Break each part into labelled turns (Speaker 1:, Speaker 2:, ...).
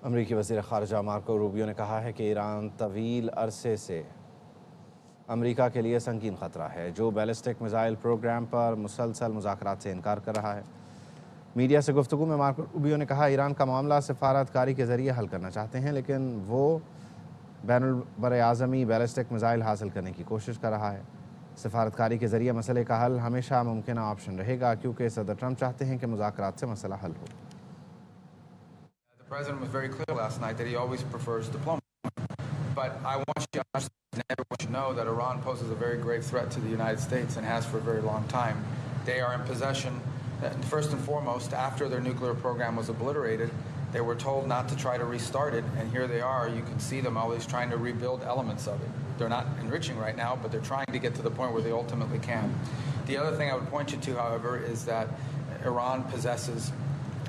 Speaker 1: امریکی وزیر خارجہ مارکو روبیو نے کہا ہے کہ ایران طویل عرصے سے امریکہ کے لیے سنگین خطرہ ہے، جو بیلسٹک میزائل پروگرام پر مسلسل مذاکرات سے انکار کر رہا ہے۔ میڈیا سے گفتگو میں مارکو روبیو نے کہا ایران کا معاملہ سفارتکاری کے ذریعے حل کرنا چاہتے ہیں، لیکن وہ بین البراعظمی بیلسٹک میزائل حاصل کرنے کی کوشش کر رہا ہے۔ سفارتکاری کے ذریعے مسئلے کا حل ہمیشہ ممکنہ آپشن رہے گا، کیونکہ صدر ٹرمپ چاہتے ہیں کہ مذاکرات سے مسئلہ حل ہو۔
Speaker 2: The president was very clear last night that he always prefers diplomacy. But I want you to understand, and everyone should know, that Iran poses a very grave threat to the United States and has for a very long time. They are in possession, first and foremost, after their nuclear program was obliterated, they were told not to try to restart it, and here they are. You can see them always trying to rebuild elements of it. They're not enriching right now, but they're trying to get to the point where they ultimately can. The other thing I would point you to, however, is that Iran possesses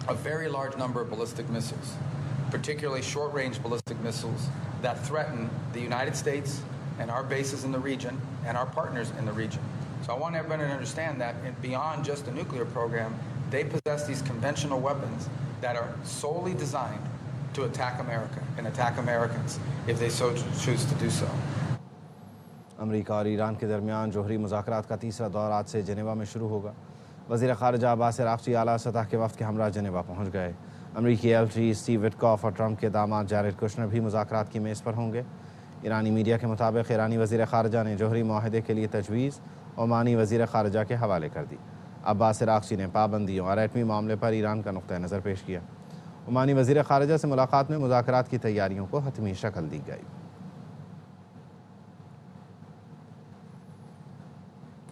Speaker 2: a very large number of ballistic missiles, particularly short-range ballistic missiles that threaten the United States and our bases in the region and our partners in the region. So I want everybody to understand that beyond just the nuclear program, they possess these conventional weapons that are solely designed to attack America and attack Americans if they so choose to do so.
Speaker 1: امریکہ اور ایران کے درمیان جوہری مذاکرات کا تیسرا دور آج سے جنیوا میں شروع ہوگا۔ وزیر خارجہ عباس عراقچی اعلیٰ سطح کے وفد کے ہمراہ جنیوا پہنچ گئے۔ امریکی ایل-3 اسٹیو وٹکاف اور ٹرمپ کے داماد جیرڈ کشنر بھی مذاکرات کی میز پر ہوں گے۔ ایرانی میڈیا کے مطابق ایرانی وزیر خارجہ نے جوہری معاہدے کے لیے تجویز عمانی وزیر خارجہ کے حوالے کر دی۔ عباس عراقچی نے پابندیوں اور ایٹمی معاملے پر ایران کا نقطہ نظر پیش کیا۔ عمانی وزیر خارجہ سے ملاقات میں مذاکرات کی تیاریوں کو حتمی شکل دی گئی۔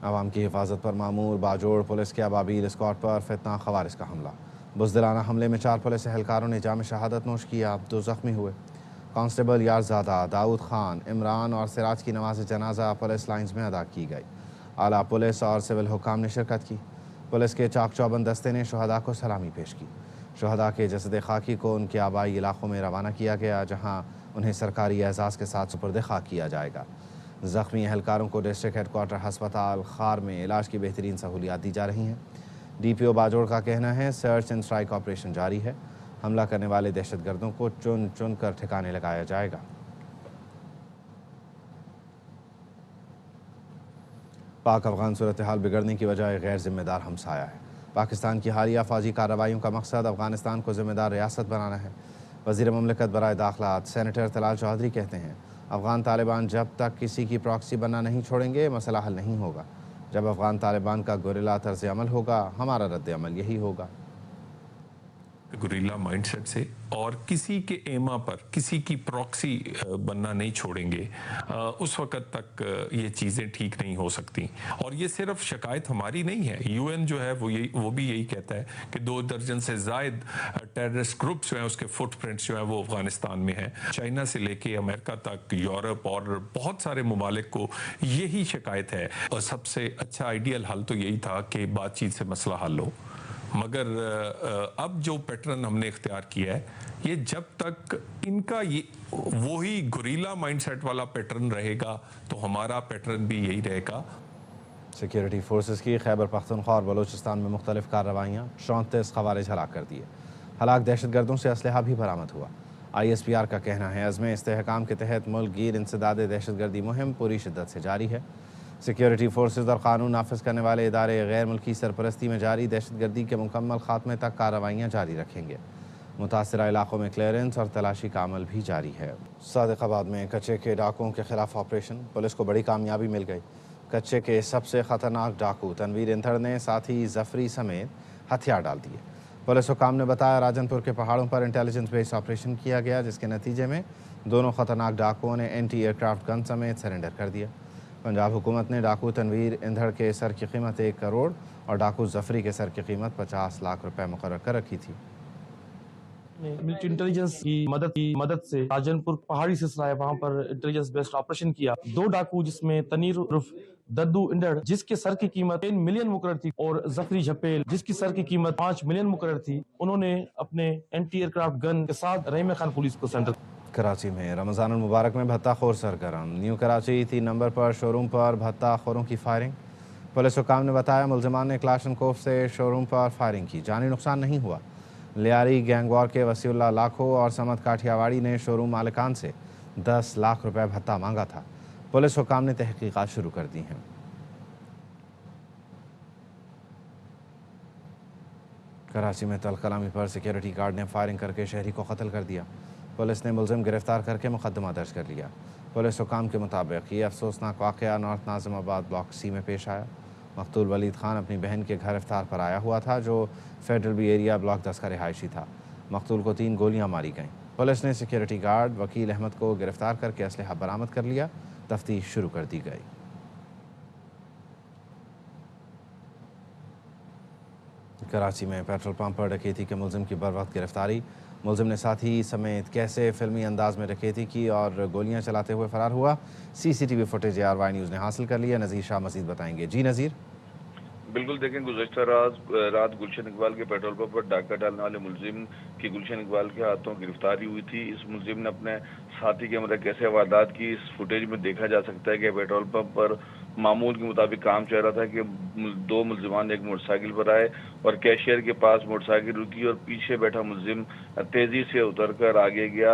Speaker 1: عوام کی حفاظت پر معمور باجوڑ پولیس کے ابابیل اسکواڈ پر فتنہ خوارج کا حملہ۔ بزدلانہ حملے میں 4 پولیس اہلکاروں نے جام شہادت نوش کیا، 2 زخمی ہوئے۔ کانسٹیبل یارزادہ، داؤد خان، عمران اور سراج کی نماز جنازہ پولیس لائنز میں ادا کی گئی۔ اعلیٰ پولیس اور سول حکام نے شرکت کی۔ پولیس کے چاق چوبند دستے نے شہداء کو سلامی پیش کی۔ شہداء کے جسد خاکی کو ان کے آبائی علاقوں میں روانہ کیا گیا، جہاں انہیں سرکاری اعزاز کے ساتھ سپرد خاک کیا جائے گا۔ زخمی اہلکاروں کو ڈسٹرکٹ ہیڈ کوارٹر ہسپتال خار میں علاج کی بہترین سہولیات دی جا رہی ہیں۔ ڈی پی او باجوڑ کا کہنا ہے سرچ اینڈ اسٹرائک آپریشن جاری ہے، حملہ کرنے والے دہشت گردوں کو چن چن کر ٹھکانے لگایا جائے گا۔ پاک افغان صورتحال بگڑنے کی وجہ غیر ذمہ دار ہمسایہ ہے۔ پاکستان کی حالیہ فوجی کارروائیوں کا مقصد افغانستان کو ذمہ دار ریاست بنانا ہے۔ وزیر مملکت برائے داخلات سینیٹر طلال چودھری کہتے ہیں افغان طالبان جب تک کسی کی پراکسی بننا نہیں چھوڑیں گے مسئلہ حل نہیں ہوگا۔ جب افغان طالبان کا گوریلا طرز عمل ہوگا ہمارا رد عمل یہی ہوگا۔
Speaker 3: گوریلا مائنڈ سیٹ سے اور کسی کے ایما پر کسی کی پراکسی بننا نہیں چھوڑیں گے، اس وقت تک یہ چیزیں ٹھیک نہیں ہو سکتی۔ اور یہ صرف شکایت ہماری نہیں ہے، یو این جو ہے وہ بھی یہی کہتا ہے کہ 2 درجن سے زائد ٹیررسٹ گروپس جو ہیں اس کے فٹ پرنٹس جو ہیں وہ افغانستان میں ہیں۔ چائنا سے لے کے امریکہ تک، یورپ اور بہت سارے ممالک کو یہی شکایت ہے، اور سب سے اچھا آئیڈیل حل تو یہی تھا کہ بات چیت سے مسئلہ حل ہو۔ مگر اب جو پیٹرن ہم نے اختیار کیا ہے، یہ جب تک ان کا وہی گوریلا مائنڈ سیٹ والا پیٹرن رہے گا تو ہمارا پیٹرن بھی یہی رہے گا۔
Speaker 1: سیکیورٹی فورسز کی خیبر پختونخوا اور بلوچستان میں مختلف کارروائیاں، 34 خوارج ہلاک کر دیے۔ ہلاک دہشت گردوں سے اسلحہ بھی برآمد ہوا۔ آئی ایس پی آر کا کہنا ہے عزم استحکام کے تحت ملک گیر انسداد دہشت گردی مہم پوری شدت سے جاری ہے۔ سیکیورٹی فورسز اور قانون نافذ کرنے والے ادارے غیر ملکی سرپرستی میں جاری دہشت گردی کے مکمل خاتمے تک کارروائیاں جاری رکھیں گے۔ متاثرہ علاقوں میں کلیئرنس اور تلاشی کا عمل بھی جاری ہے۔ صادق آباد میں کچے کے ڈاکوؤں کے خلاف آپریشن، پولیس کو بڑی کامیابی مل گئی۔ کچے کے سب سے خطرناک ڈاکو تنویر اندھڑ نے ساتھی ظفری سمیت ہتھیار ڈال دیے۔ پولیس حکام نے بتایا راجن پور کے پہاڑوں پر انٹیلیجنس بیس آپریشن کیا گیا، جس کے نتیجے میں دونوں خطرناک ڈاکوؤں نے اینٹی ایئر کرافٹ گن سمیت سرنڈر کر دیا۔ پنجاب حکومت نے ڈاکو تنویر اندھڑ کے سر کی قیمت 1 کروڑ اور ڈاکو ظفری کے سر کی قیمت 50 لاکھ روپے مقرر کر رکھی تھی۔
Speaker 4: ملٹری انٹیلیجنس کی مدد سے راجن پور پہاڑی سلسلہ ہے، وہاں پر انٹیلیجنس بیسڈ آپریشن کیا۔ 2 ڈاکو جس میں تنیر عرف ددو انڈڑ جس کی سر کی قیمت 3 ملین مقرر تھی اور ظفری جھپیل جس کی سر کی قیمت 5 ملین مقرر تھی، انہوں نے اپنے اینٹی ایئر کرافٹ گن کے ساتھ رحیم خان پولیس کو سینڈر۔
Speaker 1: کراچی میں رمضان المبارک میں بھتہ خور سرگرم، نیو کراچی 3 نمبر پر شو روم پر بھتہ خوروں کی فائرنگ۔ پولیس حکام نے بتایا ملزمان نے کلاشنکوف سے شو روم پر فائرنگ کی، جانی نقصان نہیں ہوا۔ लियारी गैंगवॉर के वसीउल्लाह लाखो और समद काठियावाड़ी ने शोरूम मालिकान से 10 लाख रुपए भत्ता मांगा था। पुलिस हुकाम ने तहकीकात शुरू कर दी हैं। कराची में तलकलामी पर सिक्योरिटी गार्ड ने फायरिंग करके शहरी को कत्ल कर दिया। पुलिस ने मुलजिम गिरफ्तार करके मुकदमा दर्ज कर लिया। पुलिस हुकाम के मुताबिक ये अफसोसनाक वाक़या नॉर्थ नाज़िमाबाद ब्लॉक सी में पेश आया। मकतूल वलीद खान अपनी बहन के घर इफ्तार पर आया हुआ था, जो फेडरल बी एरिया ब्लॉक 10 का रिहायशी था। मकतूल को 3 गोलियां मारी गईं। पुलिस ने सिक्योरिटी गार्ड वकील अहमद को गिरफ्तार करके असलहा बरामद कर लिया। तफ्तीश शुरू कर दी गई। कराची में पेट्रोल पंप पर डकैती के मुलजिम की बरवक्त गिरफ्तारी। मुलजिम ने साथी समेत कैसे फिल्मी अंदाज में डकैती की और गोलियां चलाते हुए फरार हुआ, सीसीटीवी फुटेज ARY न्यूज़ ने हासिल कर लिया। नज़ीर शाह मजीद बताएंगे। जी नज़ीर।
Speaker 5: बिल्कुल देखें, गुज़श्ता रात गुलशन इकबाल के पेट्रोल पंप पर डाका डालने वाले मुलजिम की गुलशन इकबाल के हाथों गिरफ्तारी हुई थी। इस मुलजिम ने अपने साथी के मतलब कैसे वारदात की इस फुटेज में देखा जा सकता है कि पेट्रोल पंप पर मामूल के मुताबिक काम चल रहा था कि 2 मुलजिमान एक मोटरसाइकिल पर आए और कैशियर के पास मोटरसाइकिल रुकी और पीछे बैठा मुलजिम तेजी से उतरकर आगे गया।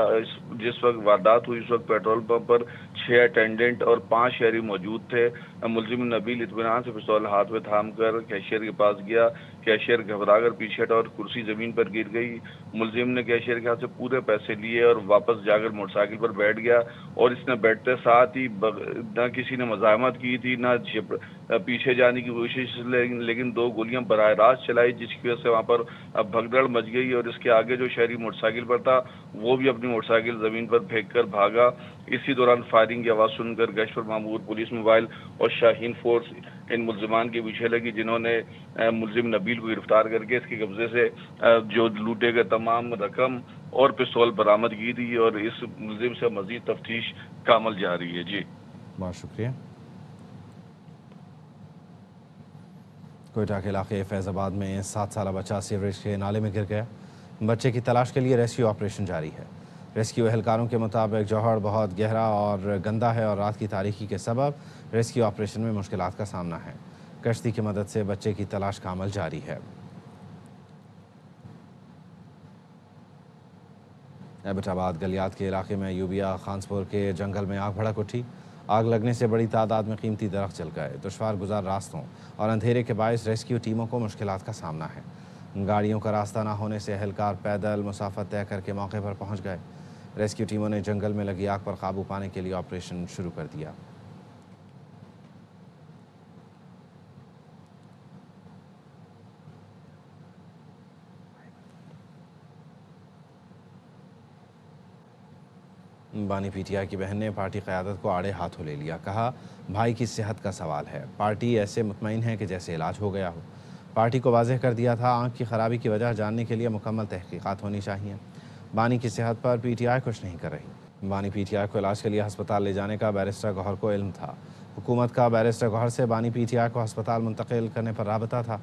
Speaker 5: जिस वक्त वारदात हुई उस वक्त पेट्रोल पंप पर 6 अटेंडेंट और 5 शहरी मौजूद थे। मुलजिम नबील इत्मीनान से पिस्तौल हाथ में थाम कर कैशियर के पास गया। कैशियर घबराकर पीछे हटा और कुर्सी जमीन पर गिर गई। मुलजिम ने कैशियर के हाथ से पूरे पैसे लिए और वापस जाकर मोटरसाइकिल पर बैठ गया और इसने बैठते साथ ही न किसी ने मज़ाहमत की थी न पीछे जाने की कोशिश, लेकिन 2 गोलियां बराह रास्त चलाई, जिसकी वजह से वहां पर भगदड़ मच गई और इसके आगे जो शहरी मोटरसाइकिल पर था वो भी अपनी मोटरसाइकिल जमीन पर फेंक कर भागा। इसी दौरान फायरिंग की आवाज़ सुनकर गश्त पर मामूर पुलिस मोबाइल और शाहीन फोर्स इन मुलजिमान के पीछे लगी, जिन्होंने मुलजिम नबील को गिरफ्तार करके इसके कब्जे से जो लूटे गए तमाम रकम और पिस्तौल बरामद की थी और इस मुलजिम से मजीद तफ्तीश का अमल जारी है। जी
Speaker 1: बहुत शुक्रिया। कोयटा के इलाके फैज़ाबाद में 7 साला बच्चा सीवरेज के नाले में गिर गया। बच्चे की तलाश के लिए रेस्क्यू ऑपरेशन जारी है। रेस्क्यू एहलकारों के मुताबिक जौहर बहुत गहरा और गंदा है और रात की तारीकी के सबब रेस्क्यू ऑपरेशन में मुश्किलात का सामना है। कश्ती की मदद से बच्चे की तलाश का अमल जारी है। एबटाबाद गलियात के इलाके में यूबिया खानसपुर के जंगल में आग भड़क उठी। आग लगने से बड़ी तादाद में कीमती दरख्त जल गए। दुश्वार गुजार रास्तों और अंधेरे के बायस रेस्क्यू टीमों को मुश्किलात का सामना है। गाड़ियों का रास्ता ना होने से एहलकार पैदल मुसाफत तय करके मौके पर पहुंच गए। रेस्क्यू टीमों ने जंगल में लगी आग पर काबू पाने के लिए ऑपरेशन शुरू कर दिया। बानी PTI की बहन ने पार्टी क़यादत को आड़े हाथों ले लिया। कहा, भाई की सेहत का सवाल है, पार्टी ऐसे मुतमईन है कि जैसे इलाज हो गया हो। पार्टी को वाज़ेह कर दिया था, आँख की ख़राबी की वजह जानने के लिए मुकम्मल तहकीक़ात होनी चाहिए। बानी की सेहत पर PTI कुछ नहीं कर रही। बानी PTI को इलाज के लिए हस्पताल ले जाने का बैरिस्टर गौहर को इल्म था। हुकूमत का बैरिस्टर गौहर से बानी PTI को हस्पताल मुंतकिल करने पर राबता था।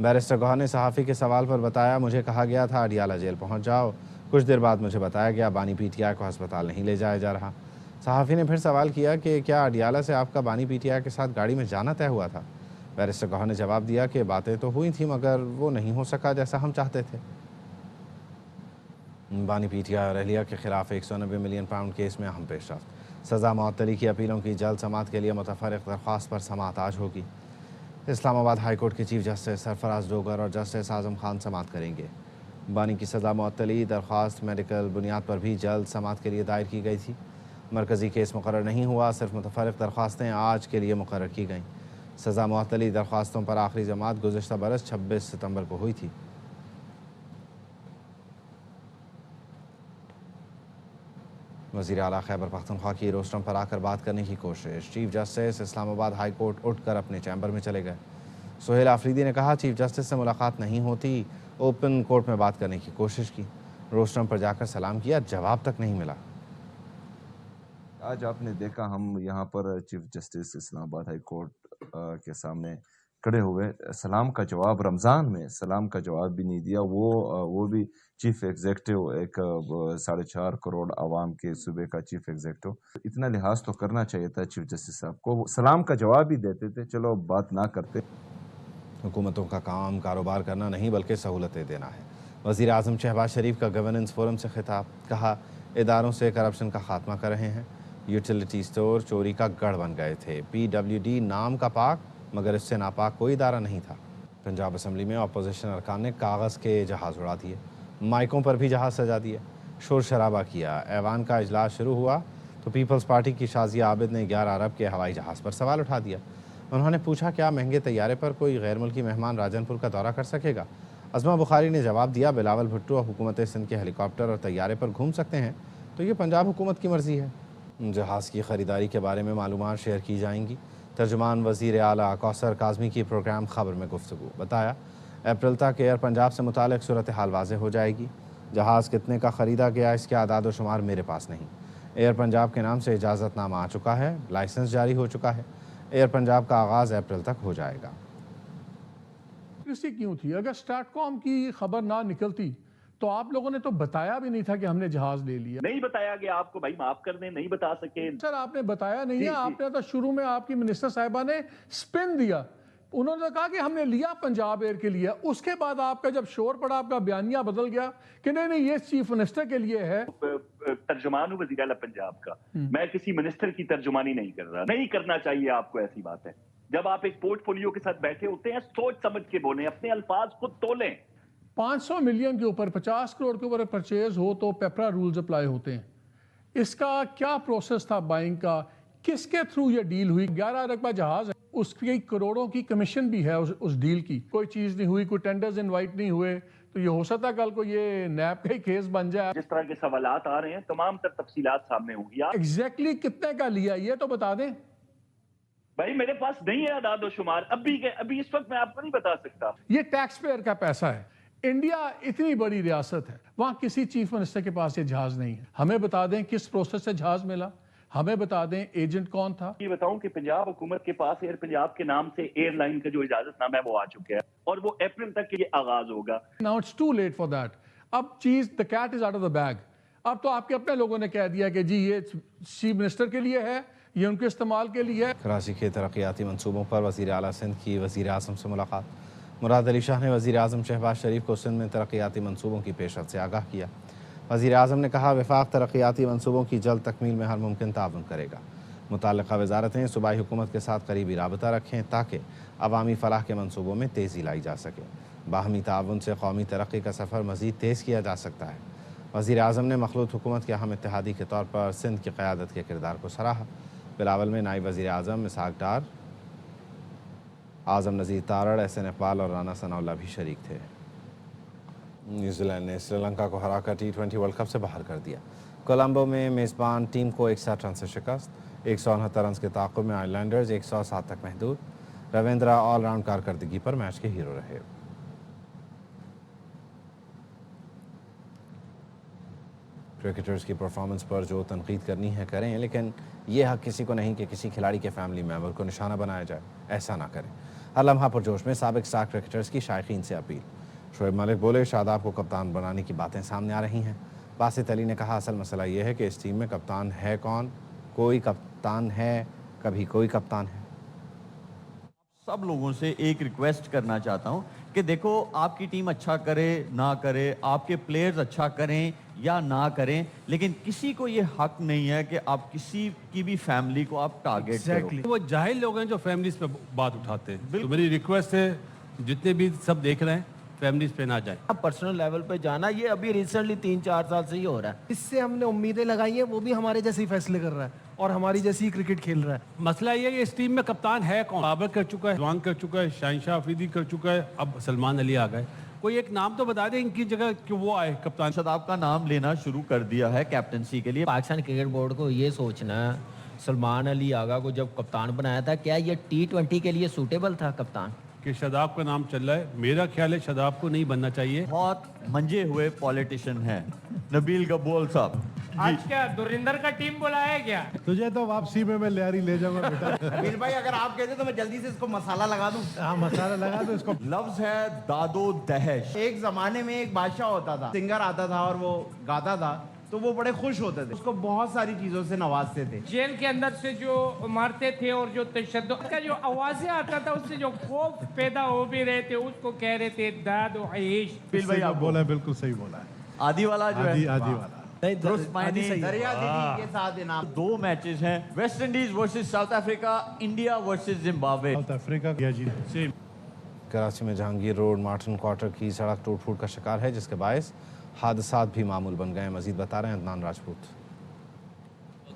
Speaker 1: बैरिस्टर गौहर ने सहाफ़ी के सवाल पर बताया, मुझे कहा गया था अडियाला जेल पहुँच जाओ। कुछ देर बाद मुझे बताया गया बानी PTI को हस्पताल नहीं ले जाया जा रहा। सहाफ़ी ने फिर सवाल किया कि क्या अडियाला से आपका बानी PTI के साथ गाड़ी में जाना तय हुआ था? बैरिस्टर गौहर ने जवाब दिया कि बातें तो हुई थी मगर वो नहीं हो सका जैसा हम चाहते थे। बानी PTI और अहलिया के खिलाफ 190 मिलियन पाउंड केस में अहम पेशरफ्त। सज़ा मुअत्तली की अपीलों की जल्द समाअत के लिए मुतफर्रिक़ दरख्वास्त पर समाअत आज होगी। इस्लामाबाद हाई कोर्ट के चीफ जस्टिस सरफराज डोगर और जस्टिस आज़म खान समाअत करेंगे। बानी की सज़ा मुअत्तली दरख्वास्त मेडिकल बुनियाद पर भी जल्द समाअत के लिए दायर की गई थी। मरकज़ी केस मुकर्रर नहीं हुआ, सिर्फ मुतफर्रिक़ दरख्वास्तें आज के लिए मुकर्रर की गईं। सज़ा मुअत्तली दरख्वास्तों पर आखिरी जमात गुज़श्ता बरस 26 सितंबर को हुई थी। वज़ीर आला खैबर पख्तूनख्वा की रोस्टम पर आकर बात करने की कोशिश। Chief justice Islamabad high court उठकर अपने चैम्बर में चले गए। सुहेल आफरीदी ने कहा, चीफ जस्टिस से मुलाकात नहीं होती, ओपन कोर्ट में बात करने की कोशिश की। रोस्टम पर जाकर सलाम किया, जवाब तक नहीं मिला।
Speaker 6: आज आपने देखा हम यहाँ पर chief justice Islamabad high court के सामने खड़े हुए, सलाम का जवाब, रमज़ान में सलाम का जवाब भी नहीं दिया। वो भी चीफ एग्जीक्यूटिव, एक 4.5 करोड़ आवाम के सूबे का चीफ एग्जीक्यूटिव। इतना लिहाज तो करना चाहिए था चीफ जस्टिस साहब को। सलाम का जवाब भी देते थे, चलो बात ना करते।
Speaker 1: हुकूमतों का काम कारोबार करना नहीं बल्कि सहूलतें देना है। वज़ीर आज़म शहबाज शरीफ का गवर्नेंस फोरम से खिताब, कहा इदारों से करप्शन का खात्मा कर रहे हैं। यूटिलिटी स्टोर चोरी का गढ़ बन गए थे। PWD नाम का पाक मगर इससे नापाक कोई इदारा नहीं था। पंजाब असम्बली में अपोजिशन अरकान ने कागज़ के जहाज़ उड़ा दिए, माइकों पर भी जहाज़ सजा दिए, शोर शराबा किया। ऐवान का इजलास शुरू हुआ तो पीपल्स पार्टी की शाजिया आबिद ने 11 अरब के हवाई जहाज़ पर सवाल उठा दिया। उन्होंने पूछा क्या महंगे तैयारे पर कोई गैर मुल्की मेहमान राजनपुर का दौरा कर सकेगा। अज़मा बुखारी ने जवाब दिया, बिलावल भुट्टो हुकूमत सिंध के हेलीकॉप्टर और तैयारे पर घूम सकते हैं तो ये पंजाब हुकूमत की मर्ज़ी है। जहाज़ की ख़रीदारी के बारे में मालूमात शेयर की जाएंगी। तर्जुमान वज़ीर आला कौसर काज़मी की प्रोग्राम खबर में गुफ्तगू, बताया अप्रैल तक एयर पंजाब से मुतालिक सूरत हाल वाज़ेह हो जाएगी। जहाज़ कितने का ख़रीदा गया इसके आदाद व शुमार मेरे पास नहीं। एयर पंजाब के नाम से इजाज़तनामा आ चुका है, लाइसेंस जारी हो चुका है। एयर पंजाब का आगाज़ अप्रैल तक हो जाएगा।
Speaker 7: क्यों थी? अगर स्टार्टकॉम की खबर ना निकलती तो आप लोगों ने तो बताया भी नहीं था कि हमने जहाज ले लिया।
Speaker 8: नहीं बताया गया आपको, भाई माफ कर दें, नहीं बता सके।
Speaker 7: सर आपने बताया नहीं है, आपने तो शुरू में आपकी मिनिस्टर साहिबा ने स्पिन दिया। उन्होंने कहा कि हमने लिया पंजाब एयर के लिए, उसके बाद आपका जब शोर पड़ा आपका बयानिया बदल गया कि नहीं नहीं ये चीफ मिनिस्टर के लिए है।
Speaker 8: तर्जुमान हूँ वज़ीर आला पंजाब का, मैं किसी मिनिस्टर की तर्जुमानी नहीं कर रहा, नहीं करना चाहिए आपको। ऐसी बात है, जब आप एक पोर्टफोलियो के साथ बैठे होते हैं सोच समझ के बोलें, अपने अल्फाज खुद तोलें।
Speaker 7: 500 मिलियन के ऊपर 50 करोड़ के ऊपर परचेज हो तो पेपरा रूल्स अप्लाई होते हैं। इसका क्या प्रोसेस था बाइंग का, किसके थ्रू ये डील हुई? 11 अरब का जहाज है, उसकी करोड़ों की कमीशन भी है उस डील की। कोई चीज नहीं हुई, कोई टेंडर्स इनवाइट नहीं हुए, तो ये हो सकता है कल को ये नैब का ही केस बन जाए।
Speaker 8: जिस तरह के सवालात आ रहे हैं तमाम तर तफसीलात सामने होंगी।
Speaker 7: एग्जैक्टली कितने का लिया ये तो बता दें।
Speaker 8: भाई मेरे पास नहीं है आदाद और शुमार, अभी इस वक्त मैं आपको नहीं बता सकता।
Speaker 7: ये टैक्स पेयर का पैसा है। इंडिया इतनी बड़ी रियासत है, वहां किसी चीफ मिनिस्टर के पास ये जहाज नहीं है। हमें बता दें किस प्रोसेस से जहाज मिला, हमें बता दें एजेंट कौन था।
Speaker 8: ये बताऊं कि पंजाब हुकूमत के पास एयर पंजाब के नाम से एयरलाइन का जो इजाजतनामा है वो आ चुका है और वो अप्रैल तक ये आगाज होगा।
Speaker 7: Now it's too late for that. अब चीज the cat is out of the bag. अब तो आपके अपने लोगों ने कह दिया कि जी ये चीफ मिनिस्टर के लिए है, ये उनके इस्तेमाल के लिए है।
Speaker 1: कराची के तरक्याती मनसूबों पर वज़ीर आला सिंध की वज़ीर आज़म से मुलाकात। मुराद अली शाह ने वज़ीर आज़म शहबाज शरीफ को सिंध में तरक्याती मनसूबों की पेशरफ से आगाह किया। वज़ीर आज़म ने कहा वफाक तरक्याती मनसूबों की जल्द तकमील में हर मुमकिन ताउन करेगा। मुताल्लिक़ा वज़ारतें सूबाई हुकूमत के साथ करीबी राबता रखें ताकि अवामी फ़लाह के मनसूबों में तेज़ी लाई जा सके। बाहमी ताउन से कौमी तरक्की का सफ़र मज़ीद तेज़ किया जा सकता है। वज़ीर आज़म ने मखलूत हुकूमत के अहम इत्तेहादी के तौर पर सिंध की क़यादत के किरदार को सराहा। बिलावल में नायब वज़ीर आज़म इसहाक़ डार, आज़म नज़ीर तारड़, एहसन इकबाल और राना सनाउल्लाह भी शरीक थे। न्यूजीलैंड ने श्रीलंका को हराकर T20 वर्ल्ड कप से बाहर कर दिया। कोलंबो में मेज़बान टीम को 61 रन से शिकस्त। 169 रन के ताक़ुब में आइलैंडर्स 107 तक महदूद। रविंद्रा ऑल राउंड कारकर्दगी पर मैच के हीरो रहे। क्रिकेटर्स की परफॉर्मेंस पर जो तनकीद करनी है करें, लेकिन यह हक किसी को नहीं कि किसी खिलाड़ी के फैमिली मेम्बर को निशाना बनाया जाए। ऐसा ना करें। हर लम्हा पुरजोश में साबिक स्टार क्रिकेटर्स की शायकीन से अपील। शोएब मलिक बोले शादाब को कप्तान बनाने की बातें सामने आ रही हैं। बासित अली ने कहा असल मसला यह है कि इस टीम में कप्तान है कौन? कोई कप्तान है, कभी कोई कप्तान है।
Speaker 9: सब लोगों से एक रिक्वेस्ट करना चाहता हूं कि देखो आपकी टीम अच्छा करे ना करे, आपके प्लेयर्स अच्छा करें या ना करें, लेकिन किसी को ये हक नहीं है कि आप किसी की भी फैमिली को आप टारगेट करो।
Speaker 10: वो जाहिल लोग हैं जो फैमिलीज पे बात उठाते हैं। तो मेरी रिक्वेस्ट है जितने भी सब देख रहे हैं फैमिलीज पे ना जाए।
Speaker 11: पर्सनल लेवल पे जाना ये अभी रिसेंटली 3-4 साल से ही हो रहा है। इससे हमने उम्मीदें लगाई हैं, वो भी हमारे जैसे ही फैसले कर रहा है और हमारी जैसी ही क्रिकेट खेल रहा है।
Speaker 10: मसला ये है कि इस टीम में कप्तान है कौन? बाबर कर चुका है, रिजवान कर चुका है, शाहिनशाह अफरीदी कर चुका है, अब सलमान अली आ गए। कोई एक नाम तो बता दें इनकी जगह कि वो आए कप्तान।
Speaker 9: शादाब का नाम लेना शुरू कर दिया है कैप्टनसी के लिए।
Speaker 11: पाकिस्तान क्रिकेट बोर्ड को ये सोचना है सलमान अली आगा को जब कप्तान बनाया था, क्या ये T20 के लिए सूटेबल था कप्तान?
Speaker 10: कि शादाब का नाम चल रहा है, मेरा ख्याल है शादाब को नहीं बनना चाहिए।
Speaker 9: बहुत मंजे हुए पॉलिटिशियन हैं नबील गब्बोल साहब।
Speaker 12: आज क्या दुरिंदर का टीम बुलाया क्या?
Speaker 13: तुझे तो वापसी में मैं लियारी ले जाऊंगा बेटा।
Speaker 11: मीर भाई अगर आप कहते तो मैं जल्दी से इसको मसाला लगा दूं।
Speaker 13: हाँ मसाला लगा दो इसको।
Speaker 9: लफ्ज है दादो दहश।
Speaker 11: एक जमाने में एक बादशाह होता था, सिंगर आता था और वो गाता था
Speaker 14: تو وہ بڑے خوش ہوتے تھے, اس کو بہت ساری چیزوں سے نوازتے تھے.
Speaker 12: جیل کے اندر سے جو مارتے تھے اور جو تشدد کا جو آوازیں آتا تھا اس سے جو خوف پیدا ہو بھی رہے تھے اس کو کہہ رہے تھے داد و عیش.
Speaker 13: بولا ہے, بالکل صحیح بولا ہے.
Speaker 9: آدھی والا جو ہے,
Speaker 13: آدھی والا
Speaker 9: دریا دلی کے ساتھ انعام. 2 میچز ہیں, West Indies versus South Africa, India versus Zimbabwe.
Speaker 13: South Africa کیا جی.
Speaker 1: کراچی میں جہانگیر روڈ مارٹن کوارٹر کی سڑک ٹوٹ پھوٹ کا شکار ہے جس کے باعث حادثات بھی معمول بن گئے ہیں. مزید بتا رہے ہیں عدنان راجپوت.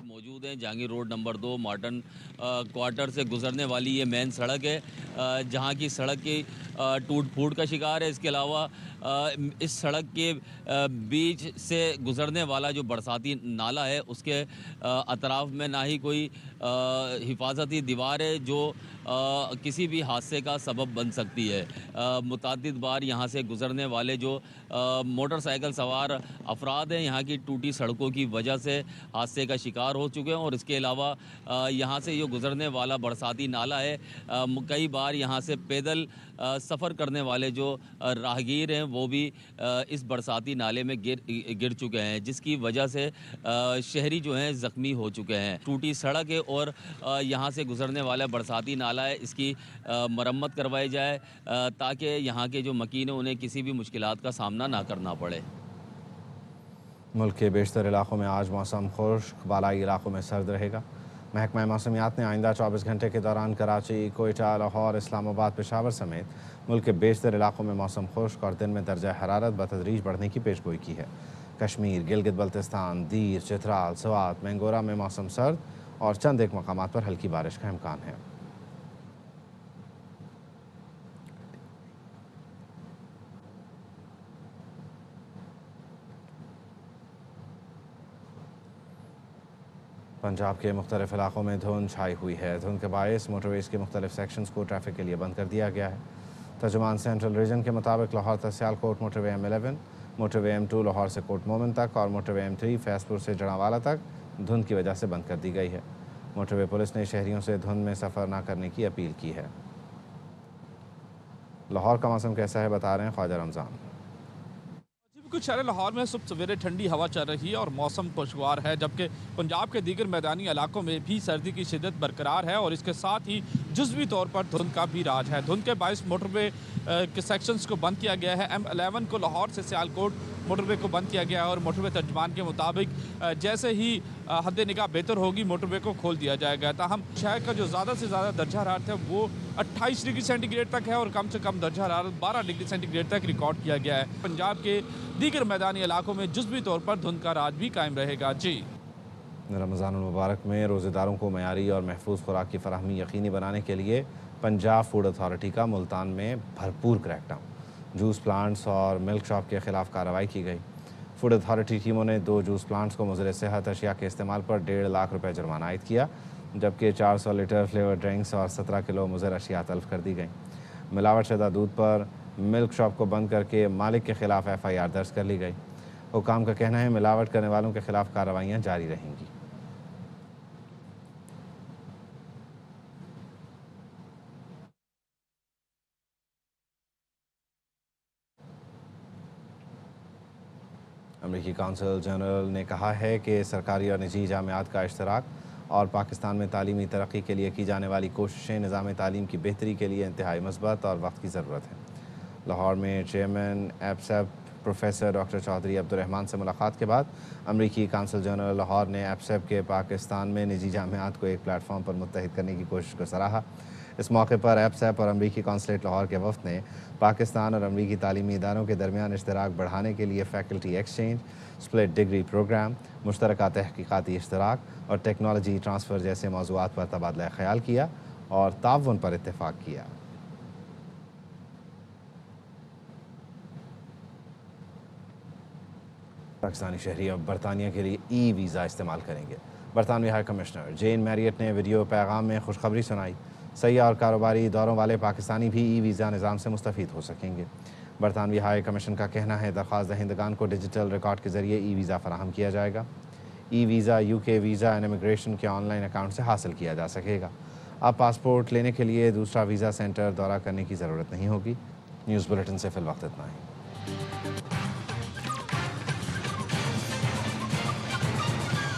Speaker 15: موجود ہیں Jahangir road number 2 Martin quarter سے گزرنے والی یہ مین سڑک ہے جہاں کی سڑک کی ٹوٹ پھوٹ کا شکار ہے. اس کے علاوہ اس سڑک کے بیچ سے گزرنے والا جو برساتی نالہ ہے اس کے اطراف میں نہ ہی کوئی حفاظتی دیوار ہے جو کسی بھی حادثے کا سبب بن سکتی ہے. متعدد بار یہاں سے گزرنے والے جو موٹر سائیکل سوار افراد ہیں یہاں کی ٹوٹی سڑکوں کی وجہ سے حادثے کا شکار ہو چکے ہیں. اور اس کے علاوہ یہاں سے جو گزرنے والا برساتی نالہ ہے کئی بار یہاں سے پیدل سفر کرنے والے جو راہگیر ہیں وہ بھی اس برساتی نالے میں گر چکے ہیں جس کی وجہ سے شہری جو ہیں زخمی ہو چکے ہیں. ٹوٹی سڑک ہے اور یہاں سے گزرنے والا برساتی نالہ ہے, اس کی مرمت کروائی جائے تاکہ یہاں کے جو مکین ہیں انہیں کسی بھی مشکلات کا سامنا نہ کرنا پڑے.
Speaker 1: ملک کے بیشتر علاقوں میں آج موسم خشک, بالائی علاقوں میں سرد رہے گا. محکمہ موسمیات نے آئندہ 24 گھنٹے کے دوران کراچی, کوئٹہ, لاہور, اسلام آباد, پشاور سمیت ملک کے بیشتر علاقوں میں موسم خشک اور دن میں درجہ حرارت بتدریج بڑھنے کی پیش گوئی کی ہے. کشمیر, گلگت بلتستان, دیر, چترال, سوات, مینگورہ میں موسم سرد اور چند ایک مقامات پر ہلکی بارش کا امکان ہے. پنجاب کے مختلف علاقوں میں دھند چھائی ہوئی ہے. دھند کے باعث موٹر ویز کے مختلف سیکشنز کو ٹریفک کے لیے بند کر دیا گیا ہے. ترجمان سینٹرل ریجن کے مطابق لاہور تا سیالکوٹ موٹر وے M11, موٹر وے M2 لاہور سے کوٹ مومن تک اور موٹر وے M3 فیض پور سے جڑاوالا تک دھند کی وجہ سے بند کر دی گئی ہے. موٹر وے پولیس نے شہریوں سے دھند میں سفر نہ کرنے کی اپیل کی ہے. لاہور کا موسم کیسا ہے بتا رہے ہیں خواجہ رمضان.
Speaker 16: کچھ شہر لاہور میں صبح سویرے ٹھنڈی ہوا چل رہی ہے اور موسم خوشگوار ہے, جبکہ پنجاب کے دیگر میدانی علاقوں میں بھی سردی کی شدت برقرار ہے اور اس کے ساتھ ہی جزوی طور پر دھند کا بھی راج ہے. دھند کے باعث موٹر وے کے سیکشنز کو بند کیا گیا ہے. M11 کو لاہور سے سیالکوٹ موٹر وے کو بند کیا گیا ہے اور موٹر وے ترجمان کے مطابق جیسے ہی حد نگاہ بہتر ہوگی موٹر وے کو کھول دیا جائے گا. تاہم شہر کا جو زیادہ سے زیادہ درجہ حرارت ہے وہ 28 ڈگری سینٹی گریڈ تک ہے اور کم سے کم درجہ حرارت 12 ڈگری سینٹی گریڈ تک ریکارڈ کیا گیا ہے. پنجاب کے دیگر میدانی علاقوں میں جزوی طور پر دھند کا راج بھی قائم رہے گا. جی.
Speaker 1: رمضان المبارک میں روزے داروں کو معیاری اور محفوظ خوراک کی فراہمی یقینی بنانے کے لیے پنجاب فوڈ اتھارٹی کا ملتان میں بھرپور کریک ڈاؤن. جوس پلانٹس اور ملک شاپ کے خلاف کارروائی کی گئی. فوڈ اتھارٹی ٹیموں نے 2 جوس پلانٹس کو مضر صحت اشیاء کے استعمال پر 1.5 لاکھ روپے جرمانہ عائد کیا, جبکہ 400 لیٹر فلیور ڈرنکس اور 17 کلو مضر اشیاء تلف کر دی گئیں. ملاوٹ شدہ دودھ پر ملک شاپ کو بند کر کے مالک کے خلاف FIR درج کر لی گئی. حکام کا کہنا ہے ملاوٹ کرنے والوں کے خلاف کارروائیاں جاری رہیں گی. امریکی کونسل جنرل نے کہا ہے کہ سرکاری اور نجی جامعات کا اشتراک اور پاکستان میں تعلیمی ترقی کے لیے کی جانے والی کوششیں نظام تعلیم کی بہتری کے لیے انتہائی مثبت اور وقت کی ضرورت ہے. لاہور میں چیئرمین ایپسیپ پروفیسر ڈاکٹر چودھری عبدالرحمان سے ملاقات کے بعد امریکی کونسل جنرل لاہور نے ایپسیپ کے پاکستان میں نجی جامعات کو ایک پلیٹ فارم پر متحد کرنے کی کوشش کو سراہا. اس موقع پر ایپسیپ اور امریکی کونسلیٹ لاہور کے وفد نے پاکستان اور امریکی تعلیمی اداروں کے درمیان اشتراک بڑھانے کے لیے faculty exchange, split degree programme, مشترکہ تحقیقاتی اشتراک اور ٹیکنالوجی ٹرانسفر جیسے موضوعات پر تبادلہ خیال کیا اور تعاون پر اتفاق کیا. پاکستانی شہری اب برطانیہ کے لیے ای ویزا استعمال کریں گے. برطانوی ہائی کمشنر جین میریٹ نے ویڈیو پیغام میں خوشخبری سنائی. سیاح اور کاروباری دوروں والے پاکستانی بھی ای ویزا نظام سے مستفید ہو سکیں گے. برطانوی ہائی کمیشن کا کہنا ہے درخواست دہندگان کو ڈیجیٹل ریکارڈ کے ذریعے ای ویزا فراہم کیا جائے گا. E visa UK visa and immigration کے آن لائن اکاؤنٹ سے حاصل کیا جا سکے گا. اب پاسپورٹ لینے کے لیے دوسرا ویزا سینٹر دورہ کرنے کی ضرورت نہیں ہوگی. نیوز بلیٹن سے فی الوقت اتنا ہی.